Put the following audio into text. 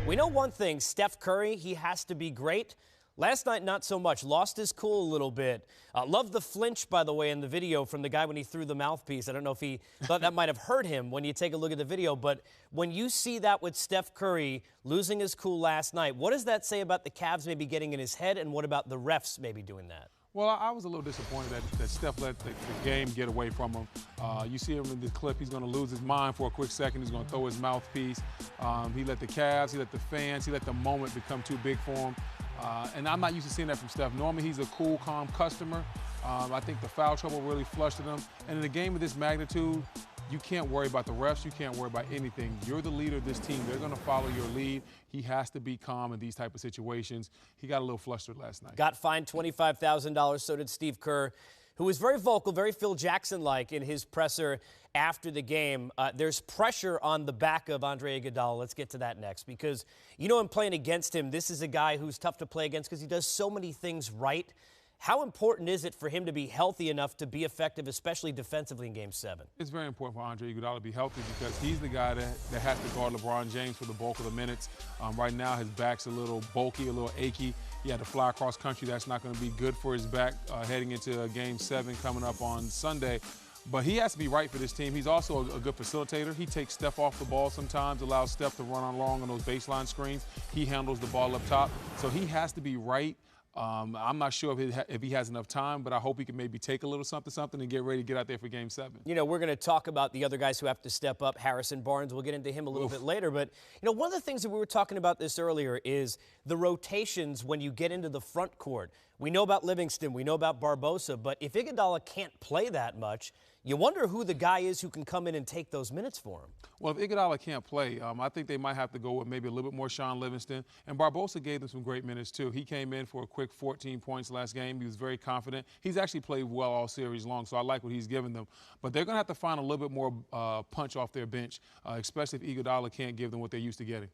We know one thing, Steph Curry, he has to be great. Last night, not so much. Lost his cool a little bit. Love the flinch, by the way, in the video from the guy when he threw the mouthpiece. I don't know if he thought that might have hurt him when you take a look at the video, but when you see that with Steph Curry losing his cool last night, what does that say about the Cavs maybe getting in his head, and what about the refs maybe doing that? Well, I was a little disappointed that Steph let the game get away from him. You see him in the clip, he's going to lose his mind for a quick second. He's going to throw his mouthpiece. He let the Cavs, he let the fans, he let the moment become too big for him. And I'm not used to seeing that from Steph. Normally, he's a cool, calm customer. I think the foul trouble really flushed at him. And in a game of this magnitude, you can't worry about the refs. You can't worry about anything. You're the leader of this team. They're going to follow your lead. He has to be calm in these type of situations. He got a little flustered last night. Got fined $25,000. So did Steve Kerr, who was very vocal, very Phil Jackson-like in his presser after the game. There's pressure on the back of Andre Iguodala. Let's get to that next, because you know, in playing against him, this is a guy who's tough to play against because he does so many things right. How important is it for him to be healthy enough to be effective, especially defensively in Game 7? It's very important for Andre Iguodala to be healthy because he's the guy that has to guard LeBron James for the bulk of the minutes. Right now, his back's a little bulky, a little achy. He had to fly across country. That's not going to be good for his back heading into Game 7 coming up on Sunday. But he has to be right for this team. He's also a good facilitator. He takes Steph off the ball sometimes, allows Steph to run along on those baseline screens. He handles the ball up top. So he has to be right. I'm not sure if he has enough time, but I hope he can maybe take a little something and get ready to get out there for Game 7. You know, we're going to talk about the other guys who have to step up. Harrison Barnes, we'll get into him a little bit later. But, you know, one of the things that we were talking about this earlier is the rotations when you get into the front court. We know about Livingston, we know about Barbosa, but if Iguodala can't play that much, you wonder who the guy is who can come in and take those minutes for him. Well, if Iguodala can't play, I think they might have to go with maybe a little bit more Sean Livingston. And Barbosa gave them some great minutes, too. He came in for a quick 14 points last game. He was very confident. He's actually played well all series long, so I like what he's given them. But they're going to have to find a little bit more punch off their bench, especially if Iguodala can't give them what they're used to getting.